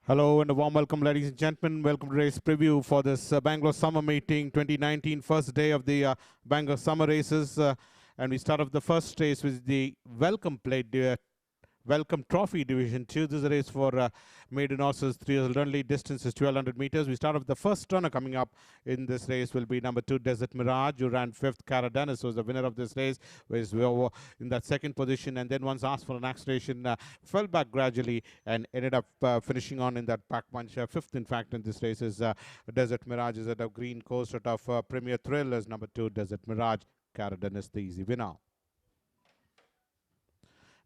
Hello and a warm welcome, ladies and gentlemen. Welcome to race preview for this Bangalore Summer Meeting 2019, first day of the Bangalore Summer Races. And we start off the first race with the Welcome Plate Welcome Trophy Division 2. This is a race for maiden horses, 3 years only. Distance is 1200 meters. We start off the first runner coming up in this race will be number 2, Desert Mirage, who ran 5th. Cara Dennis was the winner of this race, was in that second position, and then once asked for an acceleration, fell back gradually and ended up finishing on in that pack punch. 5th, in fact, in this race is Desert Mirage, is at a green course out of Premier Thrill as number 2, Desert Mirage. Cara Dennis, the easy winner.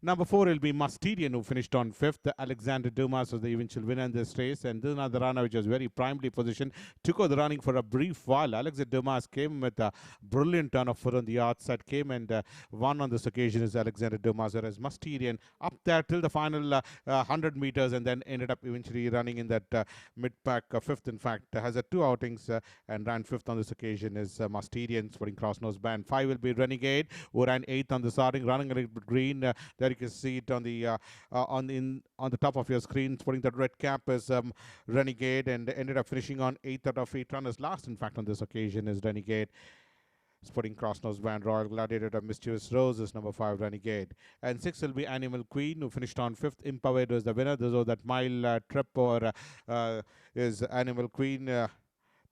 Number 4 will be Mustadian, who finished on 5th. Alexander Dumas was the eventual winner in this race. And this is another runner which was very primely positioned. Took over the running for a brief while. Alexander Dumas came with a brilliant turn of foot on the outside. Came and won on this occasion is Alexander Dumas. Whereas Mustadian up there till the final 100 meters and then ended up eventually running in that mid-pack 5th. In fact, has 2 outings and ran 5th on this occasion is Mustadian, sporting cross nose band. 5 will be Renegade, who ran 8th on the starting, running a little bit green. There you can see it on the top of your screen. Putting that red cap is Renegade, and ended up finishing on 8th out of 8 runners. Last, in fact, on this occasion is Renegade. Sporting cross nose band. Royal Gladiator of Mischievous Rose is number 5, Renegade. And 6 will be Animal Queen, who finished on 5th. Impaved was the winner. This was that mile trip or is Animal Queen.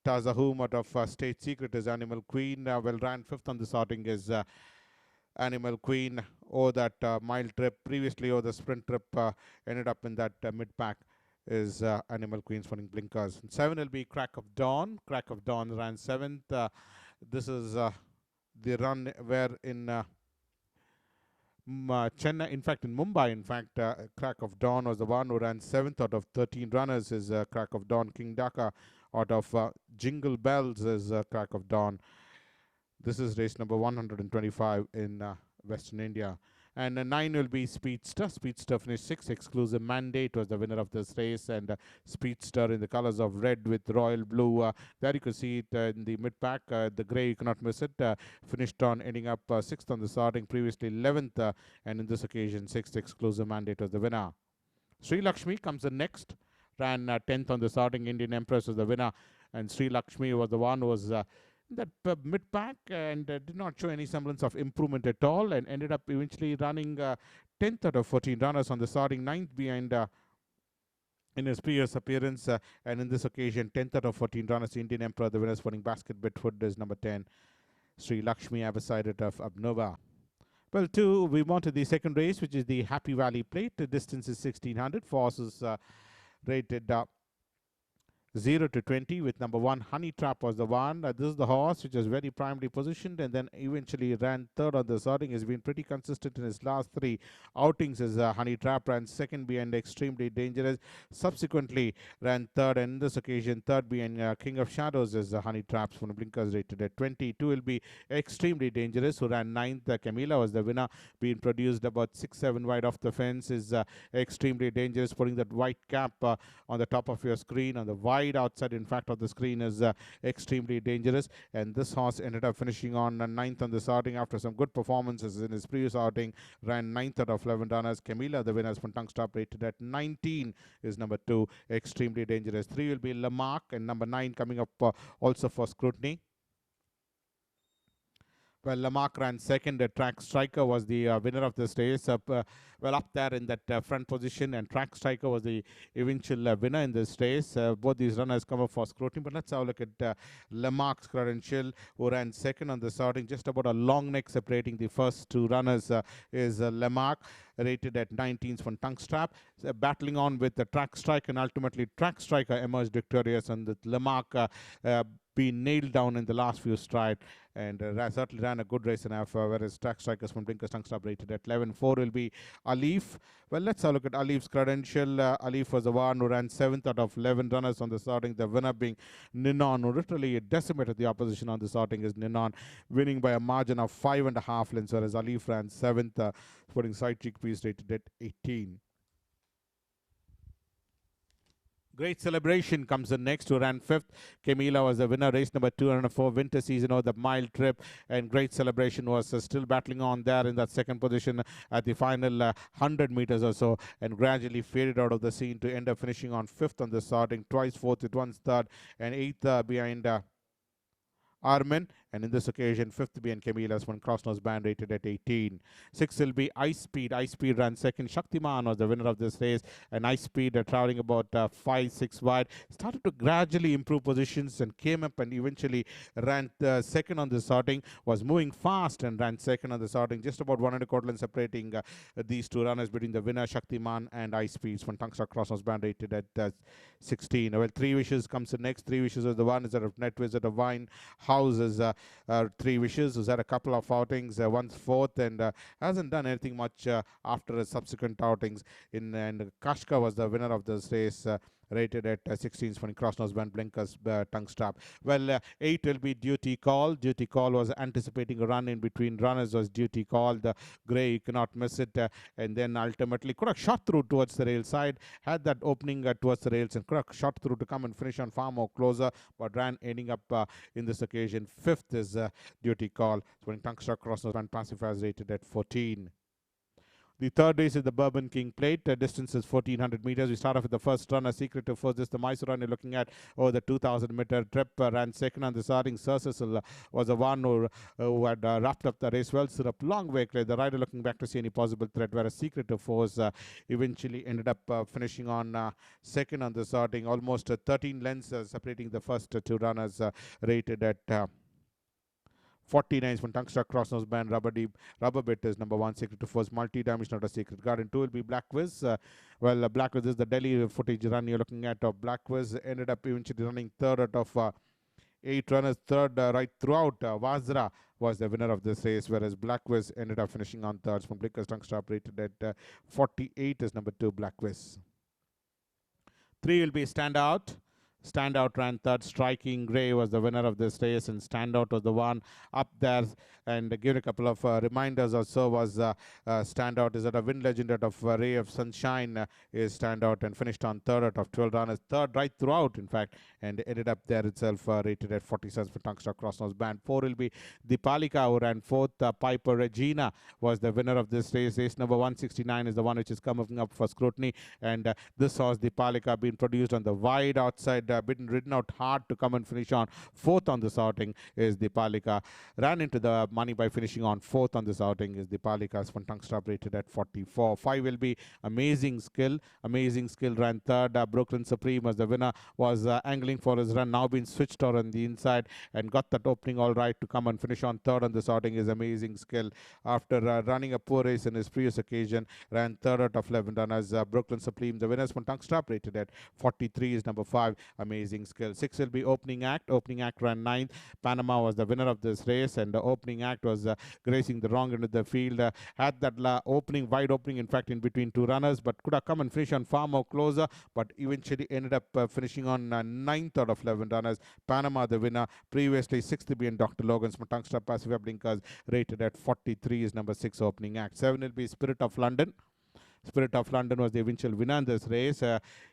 Tazahum out of State Secret is Animal Queen. Well, ran 5th on the sorting is Animal Queen, or that mile trip previously, or the sprint trip ended up in that mid-pack is Animal Queen's running blinkers. And 7 will be Crack of Dawn. Crack of Dawn ran 7th. This is the run where in Chennai, in fact in Mumbai, in fact, Crack of Dawn was the one who ran 7th out of 13 runners is Crack of Dawn. King Dhaka out of Jingle Bells is Crack of Dawn. This is race number 125 in Western India. And 9 will be Speedster. Speedster finished 6th. Exclusive Mandate was the winner of this race. And Speedster in the colors of red with royal blue. There you can see it in the mid-pack. The grey, you cannot miss it. Finished on ending up 6th on the starting, previously 11th. And in this occasion, 6th. Exclusive Mandate was the winner. Sri Lakshmi comes in next. Ran 10th on the starting. Indian Empress was the winner. And Sri Lakshmi was the one who was that mid-pack and did not show any semblance of improvement at all, and ended up eventually running 10th out of 14 runners on the starting, 9th behind in his previous appearance, and in this occasion 10th out of 14 runners. Indian Emperor, the winners running basket Bitwood is number 10, Sri Lakshmi, side of Abnova. Well, we want to the second race, which is the Happy Valley Plate. The distance is 1600. For horses rated 0 to 20, with number 1 Honey Trap was the one. This is the horse which is very primarily positioned and then eventually ran 3rd on the sorting. Has been pretty consistent in his last 3 outings. As Honey Trap ran 2nd behind Extremely Dangerous, subsequently ran 3rd, and in this occasion 3rd behind King of Shadows is Honey Traps from blinkers rated at 20. 2 will be Extremely Dangerous, who ran 9th. Camila was the winner, being produced about 6-7 wide off the fence is Extremely Dangerous, putting that white cap on the top of your screen. On the wide outside, in fact, of the screen is Extremely Dangerous, and this horse ended up finishing on 9th on this outing after some good performances in his previous outing. Ran 9th out of 11 runners. Camila, the winners from Tongue Stop, rated at 19 is number 2, Extremely Dangerous. 3 will be Lamarck, and number 9 coming up also for scrutiny. Well, Lamarck ran 2nd. Track Striker was the winner of this race. Up there in that front position, and Track Striker was the eventual winner in this race. Both these runners come up for scrutiny, but let's have a look at Lamarck's credential, who ran 2nd on the starting. Just about a long neck separating the first 2 runners is Lamarck, rated at 19th from Tongue Strap. Battling on with the Track Striker, and ultimately Track Striker emerged victorious, and the Lamarck been nailed down in the last few strides, and certainly ran a good race enough, whereas Track Strikers from Blinkers Tongue Stop rated at 11. 4 will be Alif. Well, let's have a look at Alif's credential. Alif was the one who ran 7th out of 11 runners on the starting, the winner being Ninon, who literally decimated the opposition on the starting is Ninon, winning by a margin of 5.5 lengths, whereas Alif ran 7th, putting side chickpeas rated at 18. Great Celebration comes in next, who ran fifth. Camila was the winner, race number 204, winter season of the mile trip. And Great Celebration was still battling on there in that second position at the final 100 meters or so, and gradually faded out of the scene to end up finishing on fifth on the starting, twice fourth, with once third, and eighth behind Armin, and in this occasion, fifth being Camila's one cross-nose band rated at 18. Sixth will be Ice Speed. Ice Speed ran second. Shaktiman was the winner of this race, and Ice Speed traveling about 5-6 wide. Started to gradually improve positions and came up and eventually ran second on the sorting. Was moving fast and ran second on the sorting. Just about 1.25 lengths separating these two runners between the winner Shaktiman and Ice Speed. One Tungstar cross-nose band rated at 16. Well, Three Wishes comes the next. Three Wishes is the one is out of Net Visit of Wine House is Three Wishes, who's had a couple of outings, once fourth, and hasn't done anything much after his subsequent outings. And Kashka was the winner of this race. Rated at 16 for cross-nose band blinkers tongue strap. Well, 8 will be Duty Call. Duty Call was anticipating a run in between runners, was Duty Call. The grey, you cannot miss it. And then ultimately could have shot through towards the rail side, had that opening towards the rails, and could have shot through to come and finish on far more closer, but ran ending up in this occasion. Fifth is Duty Call. So tongue strap cross-nose band pacifiers rated at 14. The third race is the Bourbon King Plate. Distance is 1400 meters. We start off with the first runner, Secret to First. This is the Mysore run you're looking at over the 2000-meter trip. Ran second on the starting. Sir Cecil was the one who had wrapped up the race well. Stood up long way clear. The rider looking back to see any possible threat, whereas Secret to Force eventually ended up finishing on second on the starting. Almost 13 lengths separating the first two runners, rated at 49 from Tungstar cross-nose band. Rubber Bit is number 1. Secret to First. Multi-dimensional Secret Garden 2 will be Black Wiz. Black Wiz is the Delhi footage run you're looking at. Black Wiz ended up eventually running third out of 8 runners. Third right throughout. Vazra was the winner of this race, whereas Black Wiz ended up finishing on third. From Blinkers Tungstar rated at 48 is number 2 Black Wiz. 3 will be Standout. Standout ran third. Striking Grey was the winner of this race, and Standout was the one up there. And give a couple of reminders or so. Was Standout is that a win legend out of Ray of Sunshine is Standout, and finished on third out of 12 runners. Third right throughout, in fact, and ended up there itself rated at 47 for Tungstar cross-nose band. 4 will be Dipalika, who ran fourth. Piper Regina was the winner of this race. Race number 169 is the one which is coming up for scrutiny, and this horse Dipalika being produced on the wide outside, been ridden out hard to come and finish on fourth on this outing is Dipalika. Ran into the money by finishing on fourth on this outing is Dipalika's one tongue stop rated at 44. 5 will be Amazing Skill. Amazing Skill ran third. Brooklyn Supreme was the winner, was angling for his run, now been switched out on the inside and got that opening all right to come and finish on third on this outing is Amazing Skill. After running a poor race in his previous occasion, ran third out of 11 runners. Brooklyn Supreme, the winner's one tongue stop rated at 43 is number 5, Amazing Skill. 6 will be Opening Act. Opening Act ran 9th. Panama was the winner of this race, and the Opening Act was grazing the wrong end of the field. Had that wide opening, in fact, in between two runners, but could have come and finish on far more closer, but eventually ended up finishing on 9th out of 11 runners. Panama, the winner, previously 6th being Dr. Logan's Tungstar Pacific Blinkers, rated at 43 is number 6, Opening Act. 7 will be Spirit of London. Spirit of London was the eventual winner in this race.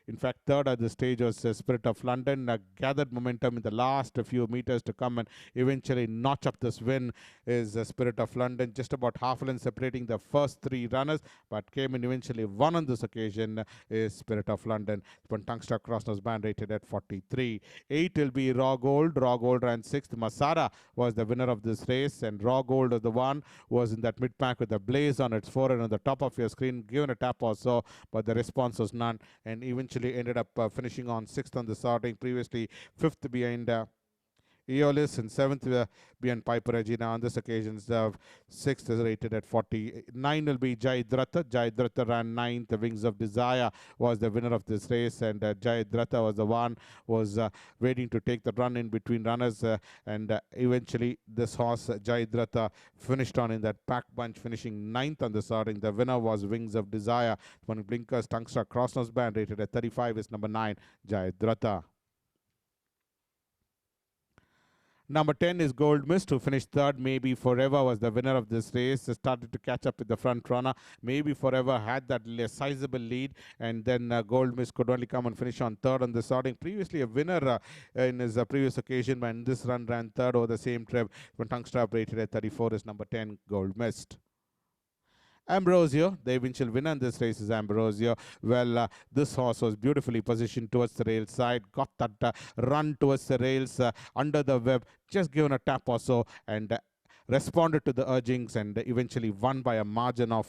In fact, third at the stage was Spirit of London. Gathered momentum in the last few meters to come and eventually notch up this win is Spirit of London. Just about half a length separating the first three runners, but came and eventually won on this occasion is Spirit of London. Tungstar Crossnose band rated at 43. 8 will be Raw Gold. Raw Gold ran 6th. Masara was the winner of this race, and Raw Gold was the one who was in that mid-pack with the blaze on its forehead on the top of your screen, given a tap or so, but the response was none, and eventually ended up finishing on 6th on the starting, previously 5th behind Eolis, and 7th behind Piper Regina. On this occasion, 6th is rated at 40. 9 will be Jayadratha. Jayadratha ran 9th. The Wings of Desire was the winner of this race, and Jayadratha was the one was waiting to take the run in between runners, and eventually this horse Jayadratha finished on in that pack bunch, finishing 9th on the starting. The winner was Wings of Desire. One Blinkers Tungstar Crossnose band rated at 35 is number 9, Jayadratha. Number 10 is Gold Mist, who finished third. Maybe Forever was the winner of this race. Started to catch up with the front runner. Maybe Forever had that sizable lead, and then Gold Mist could only come and finish on third on the starting. Previously a winner in his previous occasion, but in this run ran third over the same trip. When tongue strap rated at 34 is number 10, Gold Mist. Ambrosio, the eventual winner in this race is Ambrosio. Well, this horse was beautifully positioned towards the rail side, got that run towards the rails under the web, just given a tap or so, and responded to the urgings and eventually won by a margin of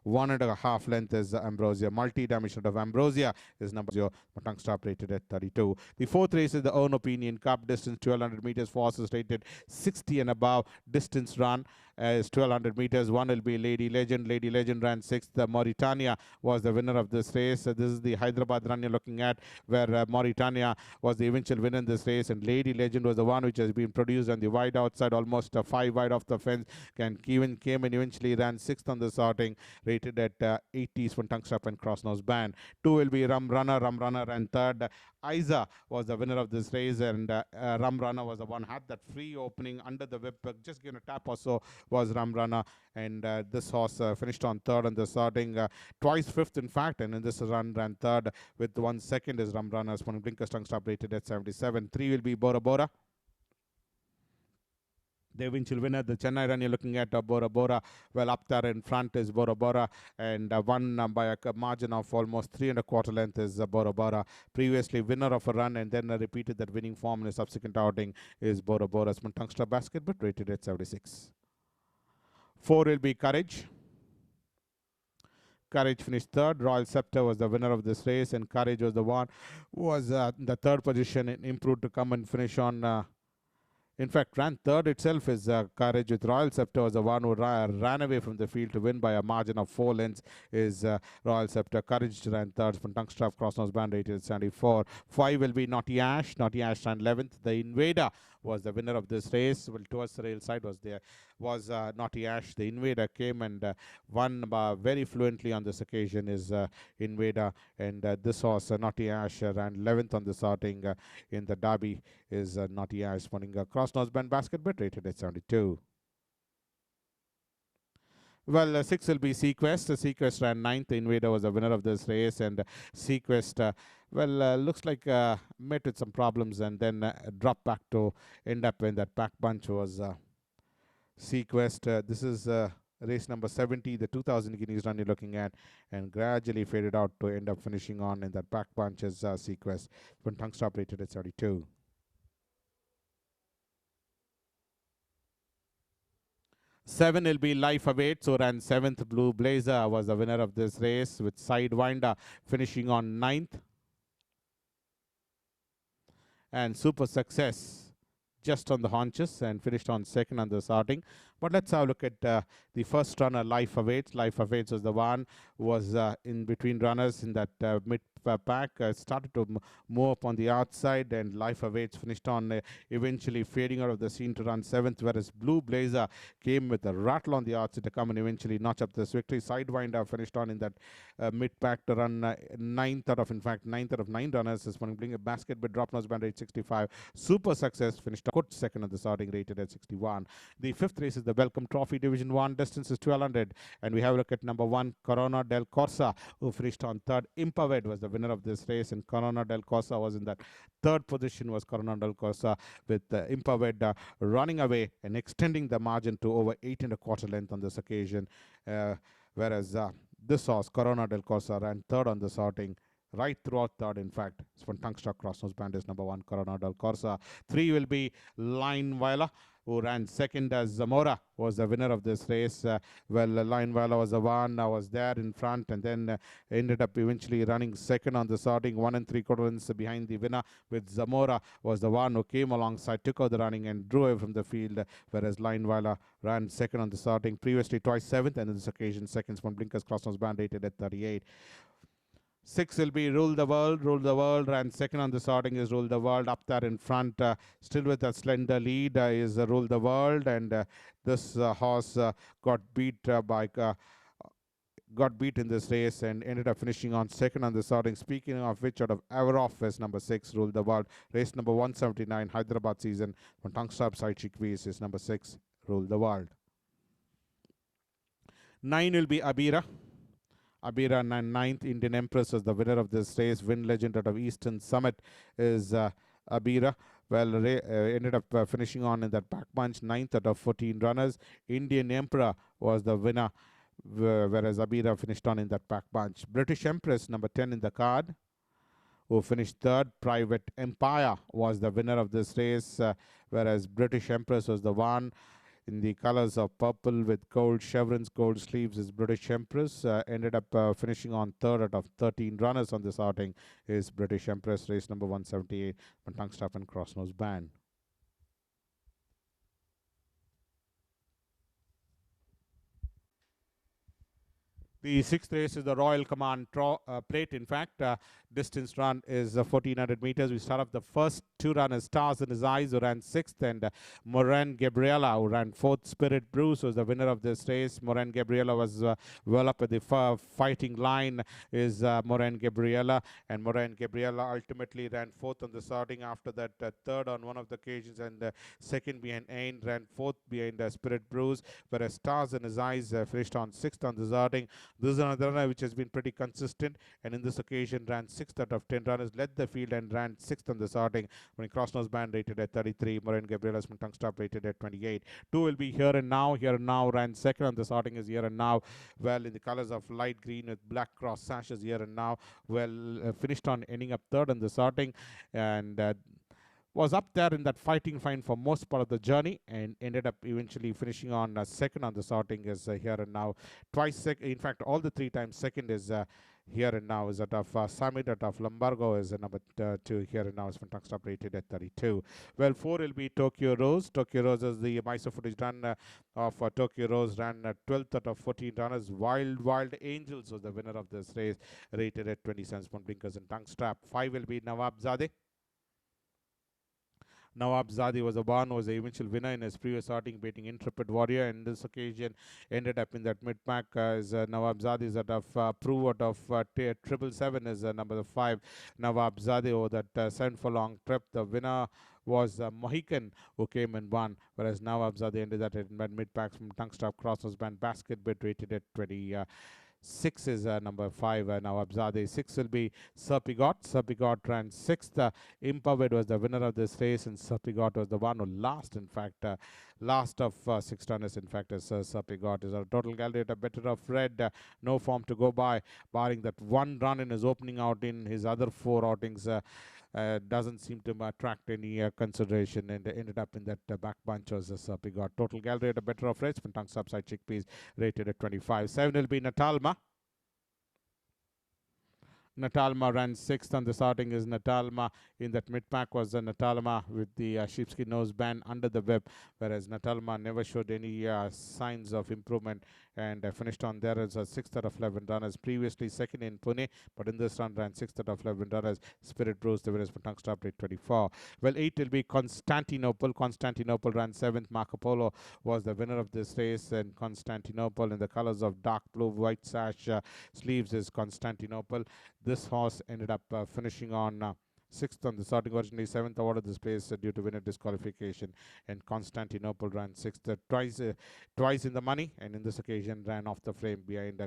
1.5 length is Ambrosia. Multi-dimension of Ambrosia is number 0. Tongue stop rated at 32. The fourth race is the Own Opinion Cup. Distance 1200 meters. For horses rated 60 and above. Distance run is 1200 meters. One will be Lady Legend. Lady Legend ran 6th. Mauritania was the winner of this race. This is the Hyderabad run you're looking at, where Mauritania was the eventual winner in this race, and Lady Legend was the one which has been produced on the wide outside, almost 5 wide off the fence, and even came and eventually ran 6th on the sorting, rated at 80s from tongue strap and cross nose band. 2 will be Rum Runner. Rum Runner ran 3rd. Isa was the winner of this race, and Rum Runner was the one had that free opening under the whip, just given a tap or so was Rum Runner, and this horse finished on 3rd on the sorting, twice 5th in fact, and in this run ran 3rd with 1 second is Rum Runner. Spawning blinkers tongue stop rated at 77. 3 will be Bora Bora. The eventual winner, the Chennai run, you're looking at Bora Bora. Well, up there in front is Bora Bora, and won by a margin of almost 3.25 length is Bora Bora. Previously winner of a run and then repeated that winning form in a subsequent outing is Bora Bora. Tongue strap basket, but rated at 76. 4 will be Courage. Courage finished 3rd. Royal Scepter was the winner of this race, and Courage was the one who was in the 3rd position and improved to come and finish on. In fact, ran 3rd itself is Courage, with Royal Scepter was the one who ran away from the field to win by a margin of 4 lengths is Royal Scepter. Courage ran 3rd from tongue strap cross nose band rated 74. 5 will be Naughty Ash. Naughty Ash ran 11th. The Invader was the winner of this race. Well, towards the rail side was Naughty Ash. The Invader came and won very fluently on this occasion is Invader, and this horse Naughty Ash ran 11th on the sorting in the Derby is Naughty Ash, winning a cross nose band basket, but rated at 72. Well, 6 will be Sequest. Sequest ran 9th. The Invader was the winner of this race, and Sequest, looks like met with some problems and then dropped back to end up in that pack bunch was Sequest. This is race number 70, the 2000 guineas run you're looking at, and gradually faded out to end up finishing on in that pack bunch as Sequest. When tongue stop rated at 72. 7 will be Life Awaits, who ran 7th. Blue Blazer was the winner of this race, with Sidewinder finishing on 9th. And Super Success just on the haunches and finished on 2nd on the starting. But let's have a look at the first runner, Life Awaits. Life Awaits was the one who was in between runners in that mid pack, started to move up on the outside, and Life Awaits finished on eventually fading out of the scene to run 7th, whereas Blue Blazer came with a rattle on the outside to come and eventually notch up this victory. Sidewinder finished on in that mid pack to run 9th out of 9 runners. This one bring a basket but drop nose band rate 65. Super Success finished good 2nd on the starting, rated at 61. The 5th race is the Welcome Trophy Division 1. Distance is 1200, and we have a look at number 1, Corona del Corsa, who finished on 3rd. Impaved was the winner of this race, and Corona del Corsa was in that 3rd position was Corona del Corsa, with Impaved running away and extending the margin to over 8.25 length on this occasion, whereas this horse, Corona del Corsa, ran 3rd on the sorting, right throughout 3rd, in fact. It's from tongue struck cross nose band is number 1, Corona del Corsa. 3 will be Line Viola, who ran 2nd as Zamora was the winner of this race. Line Viola was the one was there in front, and then ended up eventually running 2nd on the sorting, 1 3/4 lengths behind the winner, with Zamora was the one who came alongside, took out the running and drew away from the field, whereas Line Viola ran 2nd on the sorting, previously twice 7th, and on this occasion 2nd from blinkers cross nose band rated at 38. 6 will be Rule the World. Rule the World ran 2nd on the sorting is Rule the World. Up there in front, still with a slender lead, is Rule the World. And this horse got beat by got beat in this race and ended up finishing on second on the starting. Speaking of which, out of Averoff is number 6, Rule the World. Race number 179, Hyderabad season, on Tungstab side Chickwees is number 6, Rule the World. 9 will be Abira. Abira, ninth Indian Empress, was the winner of this race. Win legend out of Eastern Summit is Abira. Well, ended up finishing on in that back bunch, 9th out of 14 runners. Indian Emperor was the winner, whereas Abira finished on in that back bunch. British Empress, number 10 in the card, who finished third. Private Empire was the winner of this race, whereas British Empress was the one in the colors of purple with gold chevrons, gold sleeves is British Empress. Ended up finishing on third out of 13 runners on this outing is British Empress, race number 178 on Tungstaff and Crossnose Band. The sixth race is the Royal Command Plate. In fact, distance run is 1400 meters. We start off the first two runners, Stars in His Eyes, who ran sixth, and Moran Gabriela, who ran fourth. Spirit Bruce was the winner of this race. Moran Gabriela was well up at the fighting line, is Moran Gabriela, and Moran Gabriela ultimately ran fourth on the starting. After that, third on one of the occasions, and second behind Ain, ran fourth behind Spirit Bruce, whereas Stars in His Eyes finished on sixth on the starting. This is another runner which has been pretty consistent, and in this occasion ran 6th out of 10 runners, led the field and ran 6th on the starting. When Crossnose Band rated at 33, Moran Gabriela's Tungstop rated at 28. 2 will be Here and Now. Here and Now ran 2nd on the starting is Here and Now. Well, in the colors of light green with black cross sashes, Here and Now. Well, finished on ending up 3rd on the starting, and was up there in that fighting fine for most part of the journey, and ended up eventually finishing on second on the starting is Here and Now. Twice, in fact, all the 3 times second is Here and Now is out of Summit, out of Lumbargo is number 2. Here and Now is Tungstop rated at 32. Well, 4 will be Tokyo Rose. Tokyo Rose is the Mysore footage run of Tokyo Rose, ran 12th out of 14 runners. Wild Angels was the winner of this race, rated at 27 blinkers and Tungstop. 5 will be Nawab Zadeh. Nawab Zadi was the one who was the eventual winner in his previous outing, beating Intrepid Warrior. And this occasion ended up in that mid-pack as Nawab Zadi is out of Prove out of 777 is number 5. Nawab Zadi over that 7 furlong trip. The winner was Mohican, who came and won, whereas Nawab Zadi ended that in mid-packs from Tungstop Crossnose Band Basket Bit rated at 20. 6 is number 5, Nawab Zadeh. 6 will be Serpigot. Serpigot ran 6th. Impavid was the winner of this race, and Serpigot was the one who last, in fact, last of 6 runners, in fact, is Serpigot. Is a total gallery at a better of red. No form to go by, barring that one run in his opening outing. His other 4 outings doesn't seem to attract any consideration, and ended up in that back bunch as Serpigot. Total gallery at a better of reds. Tongues upside chickpeas rated at 25. 7 will be Natalma. Natalma ran 6th on the starting is Natalma. In that mid-pack was Natalma with the sheepskin nose band under the whip, whereas Natalma never showed any signs of improvement, and finished on there as a 6th out of 11 runners. Previously second in Pune, but in this run ran 6th out of 11 runners. Spirit Bruce, the winners for tongue stop rate 24. Well, 8 will be Constantinople. Constantinople ran 7th. Marco Polo was the winner of this race, and Constantinople in the colors of dark blue, white sash sleeves is Constantinople. This horse ended up finishing on 6th on the starting, originally 7th awarded this place due to winner disqualification, and Constantinople ran 6th twice in the money, and in this occasion ran off the frame behind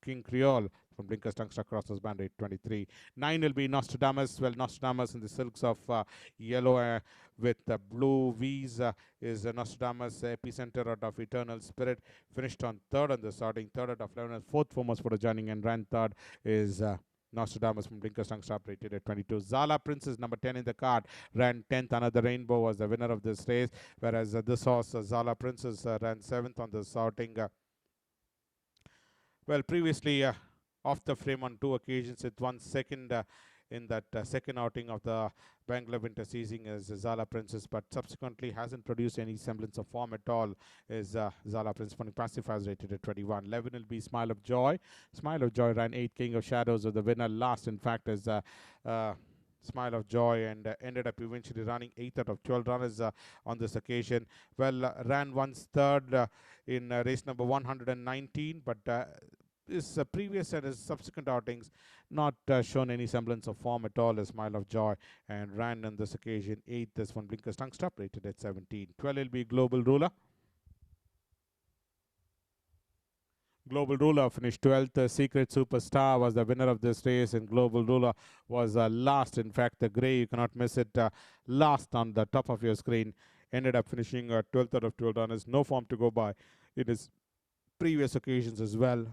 King Creole from Blinkers Tungsta Crossers Band rate 23. 9 will be Nostradamus. Well, Nostradamus in the silks of yellow with blue V's is Nostradamus epicenter out of Eternal Spirit. Finished on 3rd on the starting, 3rd out of 11, 4th foremost for the joining, and ran 3rd is Nostradamus from Blinkers Tungsta rated at 22. Zala Princess, number 10 in the card, ran 10th. Another Rainbow was the winner of this race, whereas this horse, Zala Princess, ran 7th on the starting. Well, previously off the frame on 2 occasions, it won second in that second outing of the Bangalore winter season as Zala Princess, but subsequently hasn't produced any semblance of form at all. Is Zala Princess from Pacifiers rated at 21. 11 will be Smile of Joy. Smile of Joy ran 8. King of Shadows of the winner last. In fact, is Smile of Joy, and ended up eventually running 8 out of 12 runners on this occasion. Well, ran once third in race number 119, but his previous and his subsequent outings not shown any semblance of form at all. A smile of joy and ran on this occasion 8th. This one blinkers tongue stop rated at 17. 12 will be Global Ruler. Global Ruler finished 12th. Secret Superstar was the winner of this race, and Global Ruler was last. In fact, the grey, you cannot miss it, last on the top of your screen. Ended up finishing 12th out of 12 runners. No form to go by in his previous occasions as well.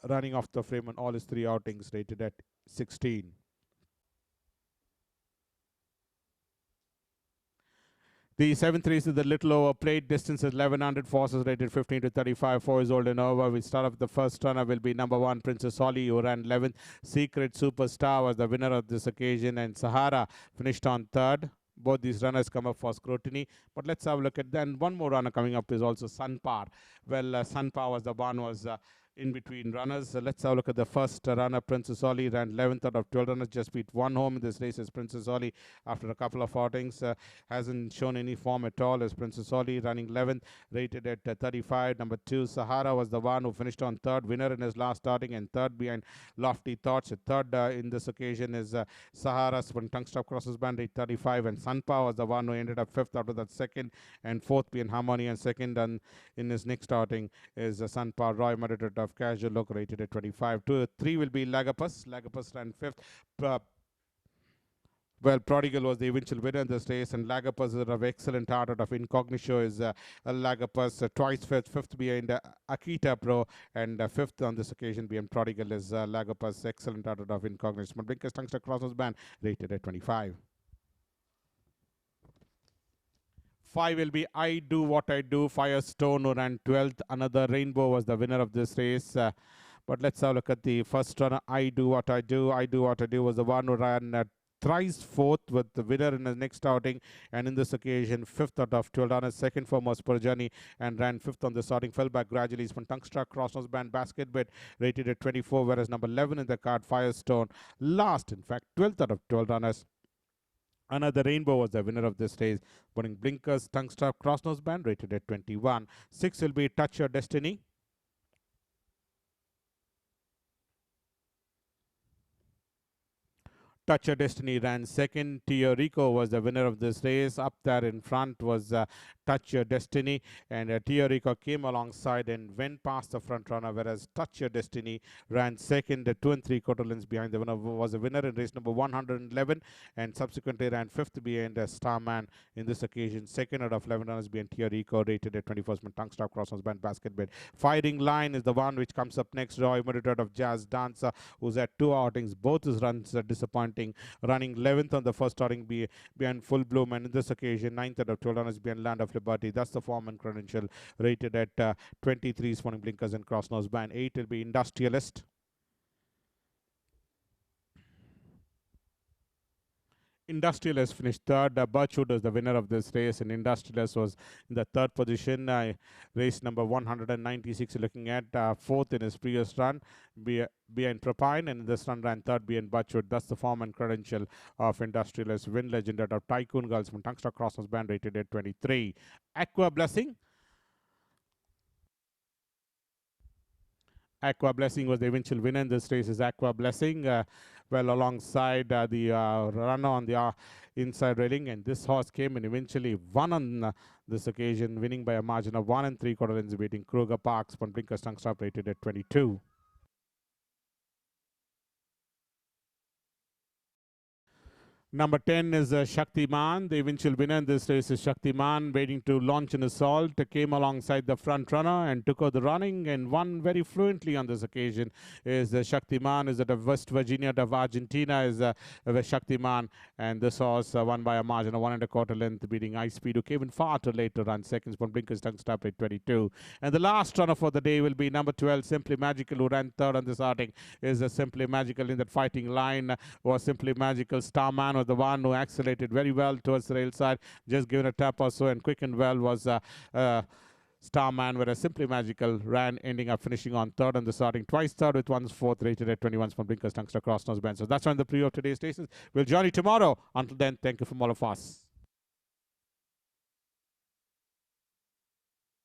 Running off the frame on all his 3 outings, rated at 16. The 7th race is the Little Over Plate. Distance is 1100. Forces rated 15 to 35. 4 is old and over. We start off the first runner will be number 1, Princess Holly, who ran 11th. Secret Superstar was the winner of this occasion, and Sahara finished on 3rd. Both these runners come up for scrutiny, but let's have a look at then. One more runner coming up is also Sunpar. Well, Sunpar was the one was in between runners. Let's have a look at the first runner. Princess Holly ran 11th out of 12 runners, just beat one home in this race as Princess Holly after a couple of outings. Hasn't shown any form at all as Princess Holly, running 11th, rated at 35. Number 2, Sahara was the one who finished on 3rd, winner in his last outing, and 3rd behind Lofty Thoughts. 3rd in this occasion is Sahara's when tongue stop crosses band rate 35, and Sunpa was the one who ended up 5th out of that 2nd, and 4th being Harmony, and 2nd and in his next outing is Sunpa Roy Meditate of Casual Look, rated at 25. 2, 3 will be Lagapus. Lagapus ran 5th. Well, Prodigal was the eventual winner in this race, and Lagapus is of excellent art out of Incognito is Lagapus, twice 5th behind Akita Pro, and 5th on this occasion behind Prodigal is Lagapus, excellent art out of Incognito. Blinkers Tungster Crosses Band, rated at 25. 5 will be I Do What I Do. Firestone, who ran 12th. Another Rainbow was the winner of this race. But let's have a look at the first runner. I Do What I Do. I Do What I Do was the one who ran thrice 4th, with the winner in his next outing, and in this occasion 5th out of 12 runners. 2nd for most per journey and ran 5th on this outing. Fell back gradually. From Tungstra Crossnose Band Basket Bet, rated at 24, whereas number 11 in the card, Firestone, last, in fact 12th out of 12 runners. Another Rainbow was the winner of this race, putting Blinkers, Tongue Stop, Crossnose Band, rated at 21. 6 will be Touch Your Destiny. Touch Your Destiny ran 2nd. Tio Rico was the winner of this race. Up there in front was Touch Your Destiny, and Tio Rico came alongside and went past the front runner, whereas Touch Your Destiny ran 2nd. 2 and 3/4 lengths behind. The winner was a winner in race number 111, and subsequently ran 5th behind Starman in this occasion. 2nd out of 11 runners behind Tio Rico, rated at 21st. Tongue Stop Crossnose Band Basket Bet. Fighting Line is the one which comes up next. Roy Meditate of Jazz Dancer, who's had 2 outings. Both his runs are disappointing. Running 11th on the first outing behind Full Bloom, and in this occasion 9th out of 12 runners behind Land of Liberty. That's the form and credential, rated at 23. Spawning Blinkers and Crossnose Band. 8 will be Industrialist. Industrialist finished 3rd. Birchwood was the winner of this race, and Industrialist was in the 3rd position. Race number 196 looking at 4th in his previous run behind Propine, and this run ran 3rd behind Birchwood. That's the form and credential of Industrialist. Win legend out of Tycoon Girls from Tungsta Crossnose Band, rated at 23. Aqua Blessing. Aqua Blessing was the eventual winner in this race. Is Aqua Blessing, well, alongside the runner on the inside railing, and this horse came and eventually won on this occasion, winning by a margin of 1 3/4 lengths, beating Kruger Parks. Blinkers Tongue Stop, rated at 22. Number 10 is Shaktiman. The eventual winner in this race is Shaktiman, waiting to launch an assault. Came alongside the front runner and took out the running and won very fluently on this occasion. Is Shaktiman, is out of West Virginia, out of Argentina, is Shaktiman. And this horse won by a margin of 1 1/4 length, beating Ice Speed, who came in far too late to run seconds. Blinkers Tongue Stop at 22. And the last runner for the day will be number 12, Simply Magical, who ran 3rd on this outing. Is Simply Magical. In that fighting line was Simply Magical. Starman was the one who accelerated very well towards the rail side, just given a tap or so, and quick and well was Starman, whereas Simply Magical ran, ending up finishing on 3rd on the starting, twice 3rd with 1's 4th, rated at 21 from Blinkers Tungster Crossnose Band. So that's on the preview of today's stations. We'll join you tomorrow. Until then, thank you from all of us.